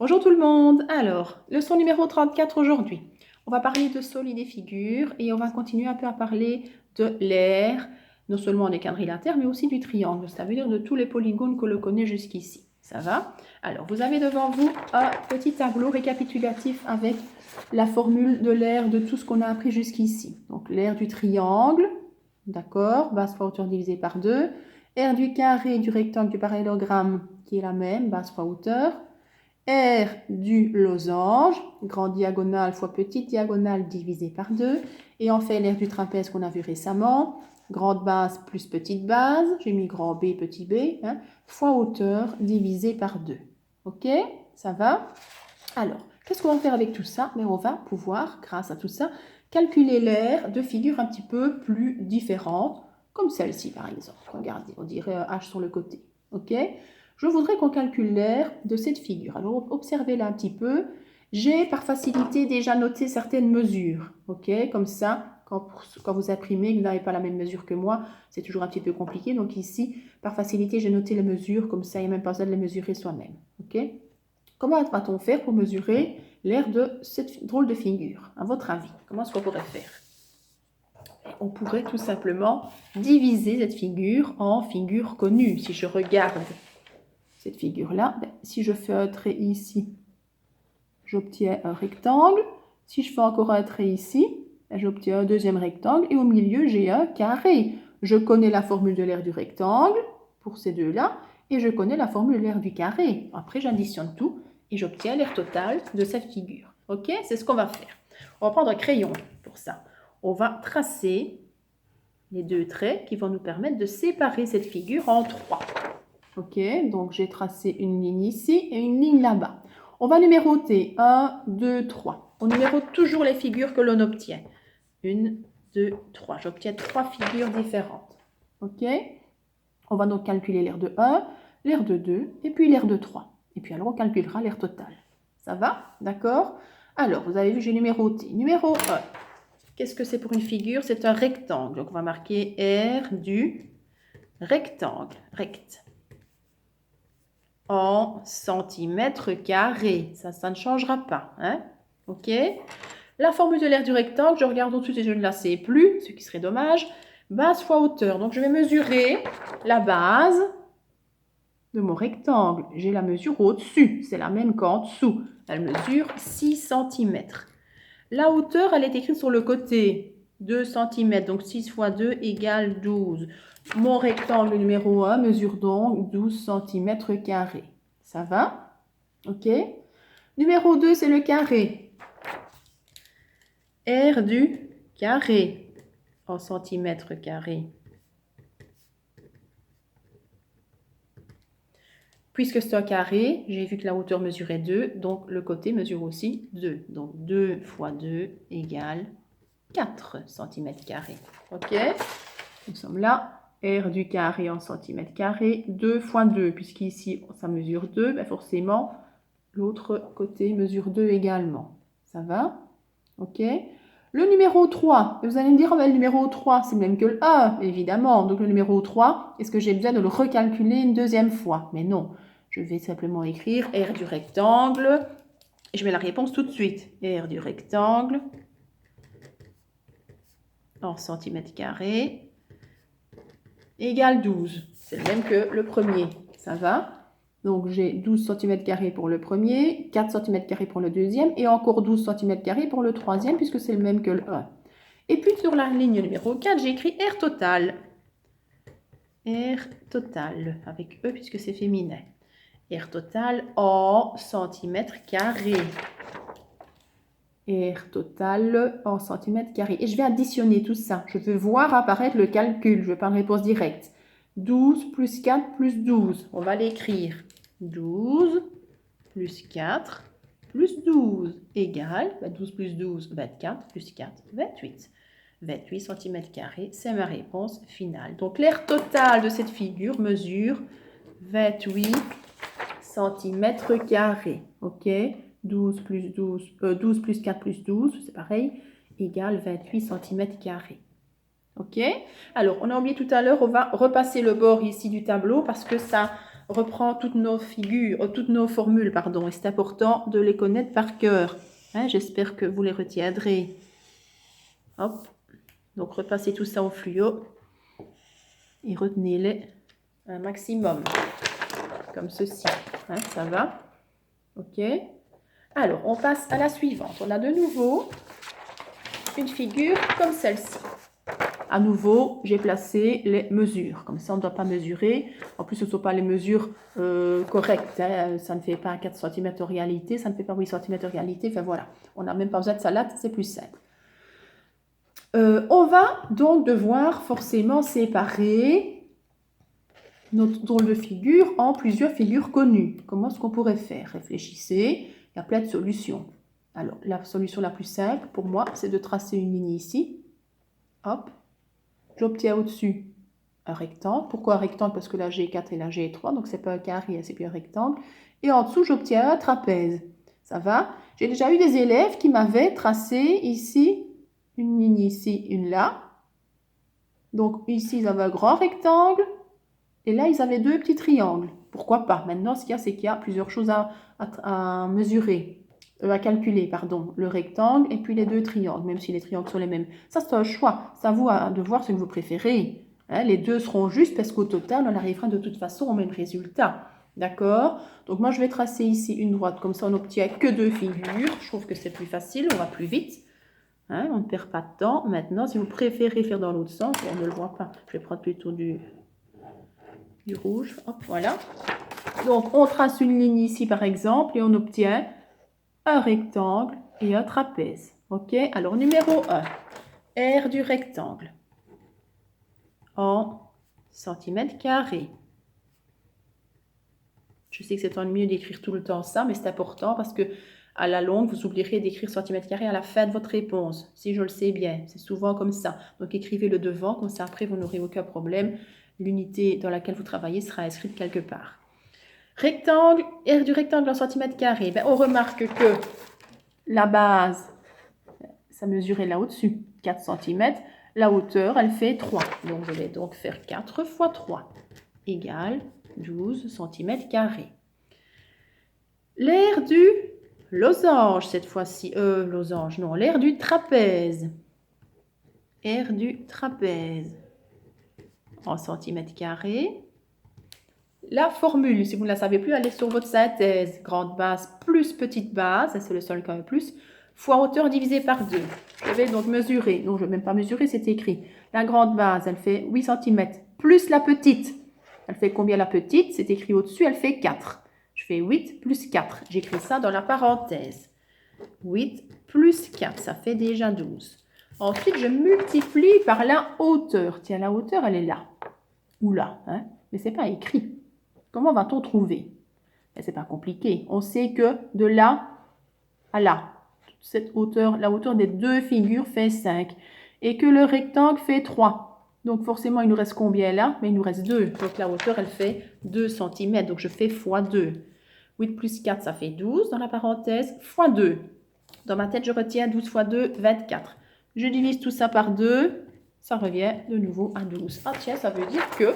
Bonjour tout le monde. Alors, leçon numéro 34 aujourd'hui. On va parler de solides et figures et on va continuer un peu à parler de l'aire, non seulement des quadrilatères, mais aussi du triangle. Ça veut dire de tous les polygones que l'on connaît jusqu'ici. Ça va? Alors, vous avez devant vous un petit tableau récapitulatif avec la formule de l'aire de tout ce qu'on a appris jusqu'ici. Donc, l'aire du triangle, d'accord, base fois hauteur divisée par 2. Aire du carré, du rectangle, du parallélogramme, qui est la même, base fois hauteur. R du losange, grande diagonale fois petite diagonale divisée par 2. Et on fait l'aire du trapèze qu'on a vu récemment, grande base plus petite base, j'ai mis grand B, petit b, fois hauteur divisée par 2. Ok, ça va? Alors, qu'est-ce qu'on va faire avec tout ça? Mais on va pouvoir, grâce à tout ça, calculer l'aire de figures un petit peu plus différentes, comme celle-ci par exemple. Regardez, on dirait un H sur le côté. Ok? Je voudrais qu'on calcule l'aire de cette figure. Alors, observez-la un petit peu. J'ai par facilité déjà noté certaines mesures. Ok? Comme ça, quand vous imprimez, que vous n'avez pas la même mesure que moi, c'est toujours un petit peu compliqué. Donc ici, par facilité, j'ai noté les mesures. Comme ça, il n'y a même pas besoin de les mesurer soi-même. Ok? Comment va-t-on faire pour mesurer l'aire de cette drôle de figure? À votre avis, comment est-ce qu'on pourrait faire? On pourrait tout simplement diviser cette figure en figures connues. Si je regarde cette figure-là, si je fais un trait ici, j'obtiens un rectangle. Si je fais encore un trait ici, j'obtiens un deuxième rectangle. Et au milieu, j'ai un carré. Je connais la formule de l'aire du rectangle pour ces deux-là. Et je connais la formule de l'aire du carré. Après, j'additionne tout et j'obtiens l'aire totale de cette figure. Ok? C'est ce qu'on va faire. On va prendre un crayon pour ça. On va tracer les deux traits qui vont nous permettre de séparer cette figure en trois. Ok, donc j'ai tracé une ligne ici et une ligne là-bas. On va numéroter 1, 2, 3. On numérote toujours les figures que l'on obtient. 1, 2, 3. J'obtiens 3 figures différentes. Ok, on va donc calculer l'aire de 1, l'aire de 2 et puis l'aire de 3. Et puis alors on calculera l'aire totale. Ça va? D'accord? Alors, vous avez vu, j'ai numéroté. Numéro 1. Qu'est-ce que c'est pour une figure? C'est un rectangle. Donc on va marquer R du rectangle. Rect. En centimètres carrés. Ça ne changera pas. Hein? Ok? La formule de l'aire du rectangle, je regarde au-dessus et je ne la sais plus, ce qui serait dommage. Base fois hauteur. Donc, je vais mesurer la base de mon rectangle. J'ai la mesure au-dessus. C'est la même qu'en dessous. Elle mesure 6 cm. La hauteur, elle est écrite sur le côté. 2 cm. Donc, 6 fois 2 égale 12. Mon rectangle numéro 1 mesure donc 12 cm carrés. Ça va? Ok. Numéro 2, c'est le carré. R du carré en centimètres carrés. Puisque c'est un carré, j'ai vu que la hauteur mesurait 2, donc le côté mesure aussi 2. Donc 2 fois 2 égale 4 cm carrés. Ok? Nous sommes là. R du carré en centimètres carrés, 2 fois 2, puisqu'ici ça mesure 2, ben forcément l'autre côté mesure 2 également. Ça va? Ok? Le numéro 3, vous allez me dire, oh ben, le numéro 3, c'est le même que le 1, évidemment. Donc le numéro 3, est-ce que j'ai besoin de le recalculer une deuxième fois? Mais non, je vais simplement écrire R du rectangle, et je mets la réponse tout de suite. R du rectangle en centimètres carrés égale 12. C'est le même que le premier. Ça va? Donc, j'ai 12 cm² pour le premier, 4 cm² pour le deuxième et encore 12 cm² pour le troisième puisque c'est le même que le 1. Et puis, sur la ligne numéro 4, j'ai écrit R total. R total, avec E puisque c'est féminin. R total en centimètres carrés. R total en centimètres carrés. Et je vais additionner tout ça. Je veux voir apparaître le calcul. Je veux pas une réponse directe. 12 plus 4 plus 12. On va l'écrire. 12 plus 4 plus 12 égale 12 plus 12, 24 plus 4, 28. 28 cm carrés, c'est ma réponse finale. Donc l'aire totale de cette figure mesure 28 cm carrés. Ok? 12 plus 12 plus 4 plus 12, c'est pareil, égale 28 cm carrés. Ok? Alors, on a oublié tout à l'heure, on va repasser le bord ici du tableau parce que ça reprend toutes nos figures, toutes nos formules, pardon, et c'est important de les connaître par cœur. Hein, j'espère que vous les retiendrez. Hop, donc repassez tout ça au fluo et retenez-les un maximum, comme ceci. Hein, ça va? Ok. Alors, on passe à la suivante. On a de nouveau une figure comme celle-ci. À nouveau, j'ai placé les mesures. Comme ça, on ne doit pas mesurer. En plus, ce ne sont pas les mesures correctes. Hein. Ça ne fait pas 4 cm en réalité. Ça ne fait pas 8 cm en réalité. Enfin, voilà. On n'a même pas besoin de salade. C'est plus simple. On va donc devoir forcément séparer notre drôle de figure en plusieurs figures connues. Comment est-ce qu'on pourrait faire? Réfléchissez. Il y a plein de solutions. Alors, la solution la plus simple pour moi, c'est de tracer une ligne ici. Hop. J'obtiens au-dessus un rectangle. Pourquoi un rectangle? Parce que là, j'ai 4 et là, j'ai 3. Donc, ce n'est pas un carré, c'est bien un rectangle. Et en dessous, j'obtiens un trapèze. Ça va? J'ai déjà eu des élèves qui m'avaient tracé ici une ligne ici, une là. Donc, ici, ils avaient un grand rectangle. Et là, ils avaient deux petits triangles. Pourquoi pas? Maintenant, ce qu'il y a, c'est qu'il y a plusieurs choses à mesurer. À calculer, pardon, le rectangle et puis les deux triangles, même si les triangles sont les mêmes. Ça, c'est un choix. C'est à vous de voir ce que vous préférez. Hein, les deux seront justes parce qu'au total, on arrivera de toute façon au même résultat. D'accord? Donc, moi, je vais tracer ici une droite. Comme ça, on n'obtient que deux figures. Je trouve que c'est plus facile, on va plus vite. Hein, on ne perd pas de temps. Maintenant, si vous préférez faire dans l'autre sens, on ne le voit pas. Je vais prendre plutôt du rouge. Hop, voilà. Donc, on trace une ligne ici, par exemple, et on obtient un rectangle et un trapèze. Ok? Alors, numéro 1, R du rectangle en centimètres carrés. Je sais que c'est mieux d'écrire tout le temps ça, mais c'est important parce que à la longue, vous oublierez d'écrire centimètres carrés à la fin de votre réponse, si je le sais bien. C'est souvent comme ça. Donc, écrivez-le devant, comme ça, après, vous n'aurez aucun problème. L'unité dans laquelle vous travaillez sera inscrite quelque part. Rectangle, R du rectangle en centimètres carrés. Ben, on remarque que la base, ça mesurait là au-dessus, 4 cm. La hauteur, elle fait 3. Donc, je vais donc faire 4 fois 3 égale 12 cm carrés. L'aire du losange, cette fois-ci. Losange, non. L'aire du trapèze. Aire du trapèze. En centimètres carrés. La formule, si vous ne la savez plus, allez sur votre synthèse. Grande base plus petite base, c'est le seul cas plus, fois hauteur divisé par 2. Je vais donc mesurer. Non, je ne vais même pas mesurer, c'est écrit. La grande base, elle fait 8 cm. Plus la petite. Elle fait combien la petite? C'est écrit au-dessus, elle fait 4. Je fais 8 plus 4. J'écris ça dans la parenthèse. 8 plus 4, ça fait déjà 12. Ensuite, je multiplie par la hauteur. Tiens, la hauteur, elle est là. Ou là, hein? Mais ce n'est pas écrit. Comment va-t-on trouver? Ce n'est pas compliqué. On sait que de là à là, cette hauteur, la hauteur des deux figures fait 5. Et que le rectangle fait 3. Donc forcément, il nous reste combien là? Mais il nous reste 2. Donc la hauteur, elle fait 2 cm. Donc je fais fois 2. 8 plus 4, ça fait 12 dans la parenthèse, fois 2. Dans ma tête, je retiens 12 fois 2, 24. Je divise tout ça par 2, ça revient de nouveau à 12. Ah tiens, ça veut dire que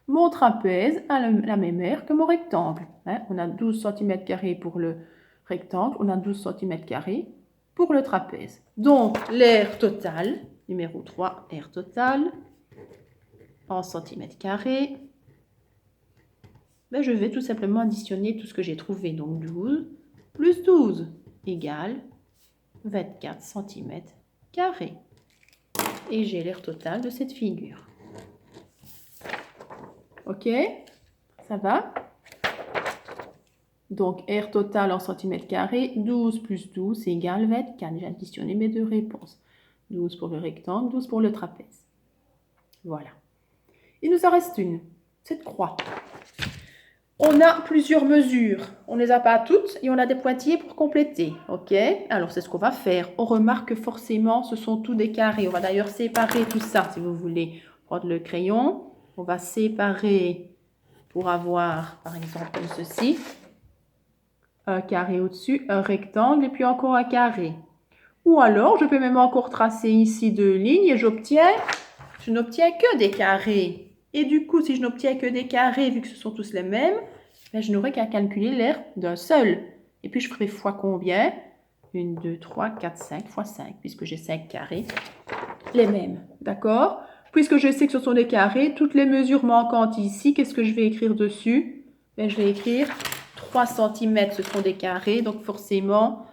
mon trapèze a la même aire que mon rectangle. Hein? On a 12 cm² pour le rectangle, on a 12 cm² pour le trapèze. Donc, l'aire totale, numéro 3, aire totale, en centimètres carrés, ben, je vais tout simplement additionner tout ce que j'ai trouvé. Donc, 12 plus 12 égale 24 cm². Et j'ai l'aire totale de cette figure. Ok? Ça va? Donc, R total en centimètres carrés, 12 plus 12 égale 24. J'ai additionné mes deux réponses. 12 pour le rectangle, 12 pour le trapèze. Voilà. Il nous en reste une, cette croix. On a plusieurs mesures. On ne les a pas toutes et on a des pointillés pour compléter. Ok? Alors, c'est ce qu'on va faire. On remarque que forcément, ce sont tous des carrés. On va d'ailleurs séparer tout ça, si vous voulez. Prendre le crayon. On va séparer pour avoir, par exemple, comme ceci. Un carré au-dessus, un rectangle et puis encore un carré. Ou alors, je peux même encore tracer ici deux lignes et je n'obtiens que des carrés. Et du coup, si je n'obtiens que des carrés, vu que ce sont tous les mêmes, ben, je n'aurai qu'à calculer l'aire d'un seul. Et puis, je ferai fois combien? 1, 2, 3, 4, 5 fois 5, puisque j'ai 5 carrés, les mêmes. D'accord? Puisque je sais que ce sont des carrés, toutes les mesures manquantes ici, qu'est-ce que je vais écrire dessus? Ben, je vais écrire 3 cm, ce sont des carrés, donc forcément,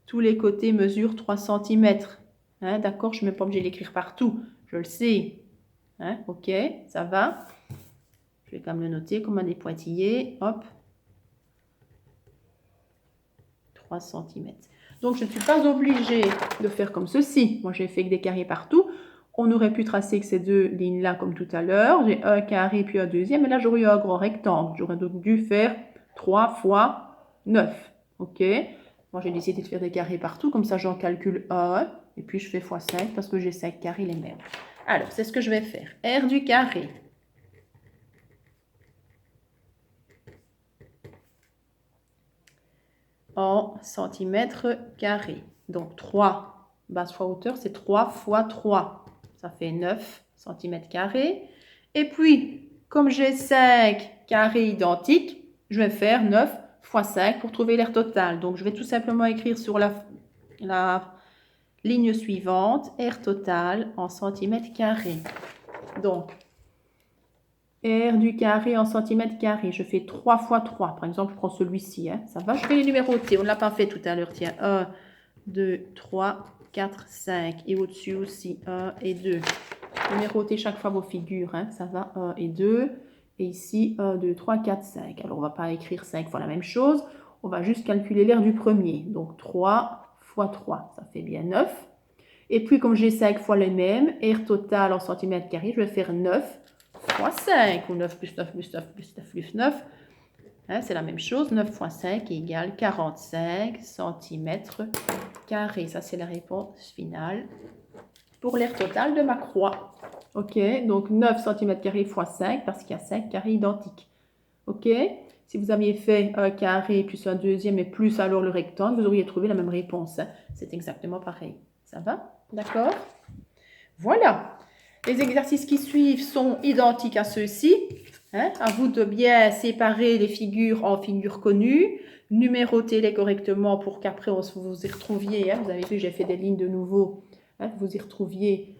tous les côtés mesurent 3 cm. Hein, d'accord? Je ne suis même pas obligée de l'écrire partout, je le sais. Hein, ok, ça va? Je vais quand même le noter comme un des pointillés. Hop. 3 cm. Donc, je ne suis pas obligée de faire comme ceci. Moi, j'ai fait que des carrés partout. On aurait pu tracer que ces deux lignes-là comme tout à l'heure. J'ai un carré puis un deuxième. Et là, j'aurais eu un grand rectangle. J'aurais donc dû faire 3 fois 9. Ok? Moi, j'ai décidé de faire des carrés partout. Comme ça, j'en calcule 1. Et puis, je fais fois 5 parce que j'ai 5 carrés les mêmes. Alors, c'est ce que je vais faire. R du carré. En centimètres carrés. Donc 3 base fois hauteur, c'est 3 fois 3. Ça fait 9 cm carrés. Et puis, comme j'ai 5 carrés identiques, je vais faire 9 fois 5 pour trouver l'aire totale. Donc, je vais tout simplement écrire sur la ligne suivante, aire totale en centimètres carrés. Donc, R du carré en centimètres carrés. Je fais 3 fois 3. Par exemple, je prends celui-ci. Hein. Ça va, je vais les numéroter. On ne l'a pas fait tout à l'heure. Tiens, 1, 2, 3, 4, 5. Et au-dessus aussi, 1 et 2. Numérotez chaque fois vos figures. Hein. Ça va, 1 et 2. Et ici, 1, 2, 3, 4, 5. Alors, on ne va pas écrire 5 fois la même chose. On va juste calculer l'aire du premier. Donc, 3 fois 3. Ça fait bien 9. Et puis, comme j'ai 5 fois les mêmes, R total en centimètres carrés, je vais faire 9 fois 5, ou 9 plus 9 plus 9 plus 9 plus 9. Hein, c'est la même chose, 9 fois 5 égale 45 cm². Ça, c'est la réponse finale pour l'aire totale de ma croix. Ok, donc 9 cm² fois 5, parce qu'il y a 5 carrés identiques. Ok, si vous aviez fait un carré plus un deuxième et plus alors le rectangle, vous auriez trouvé la même réponse. Hein. C'est exactement pareil. Ça va? D'accord? Voilà. Les exercices qui suivent sont identiques à ceux-ci. Hein? À vous de bien séparer les figures en figures connues, numérotez-les correctement pour qu'après vous y retrouviez. Hein? Vous avez vu, j'ai fait des lignes de nouveau. Hein? Vous y retrouviez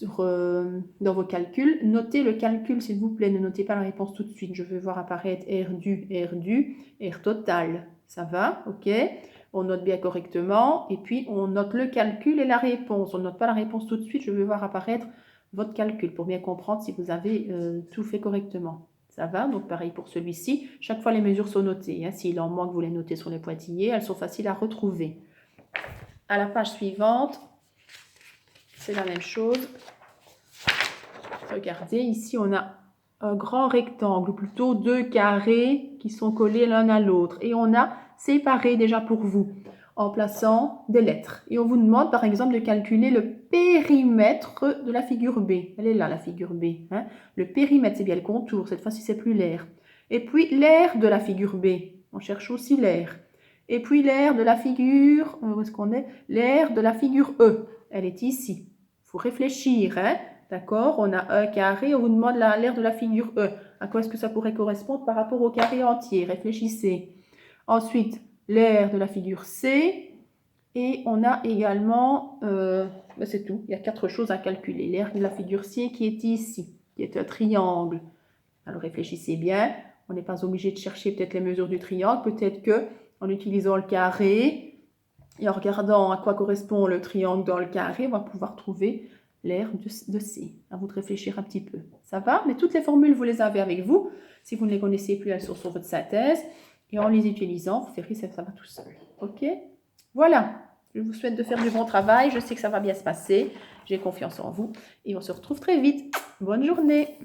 dans vos calculs. Notez le calcul, s'il vous plaît. Ne notez pas la réponse tout de suite. Je veux voir apparaître R du, R total. Ça va? Ok. On note bien correctement. Et puis, on note le calcul et la réponse. On ne note pas la réponse tout de suite. Je veux voir apparaître votre calcul pour bien comprendre si vous avez tout fait correctement. Ça va? Donc, pareil pour celui-ci. Chaque fois, les mesures sont notées. Hein. S'il en manque, vous les notez sur les pointillés. Elles sont faciles à retrouver. À la page suivante, c'est la même chose. Regardez, ici, on a un grand rectangle, ou plutôt deux carrés qui sont collés l'un à l'autre. Et on a séparé déjà pour vous en plaçant des lettres. Et on vous demande par exemple de calculer le périmètre de la figure B. Elle est là, la figure B. Hein. Le périmètre, c'est bien le contour. Cette fois-ci, c'est plus l'aire. Et puis l'aire de la figure B. On cherche aussi l'aire. Et puis l'aire de la figure... Où est-ce qu'on est? L'aire de la figure E. Elle est ici. Il faut réfléchir. Hein. D'accord? On a un carré. On vous demande l'aire de la figure E. À quoi est-ce que ça pourrait correspondre par rapport au carré entier? Réfléchissez. Ensuite, l'aire de la figure C. Et on a également, c'est tout, il y a 4 choses à calculer. L'aire de la figure C qui est ici, qui est un triangle. Alors réfléchissez bien, on n'est pas obligé de chercher peut-être les mesures du triangle, peut-être qu'en utilisant le carré et en regardant à quoi correspond le triangle dans le carré, on va pouvoir trouver l'aire de C. À vous de réfléchir un petit peu. Ça va? Mais toutes les formules, vous les avez avec vous. Si vous ne les connaissez plus, elles sont sur votre synthèse. Et en les utilisant, vous verrez que ça va tout seul. Ok? Voilà. Je vous souhaite de faire du bon travail. Je sais que ça va bien se passer. J'ai confiance en vous. Et on se retrouve très vite. Bonne journée.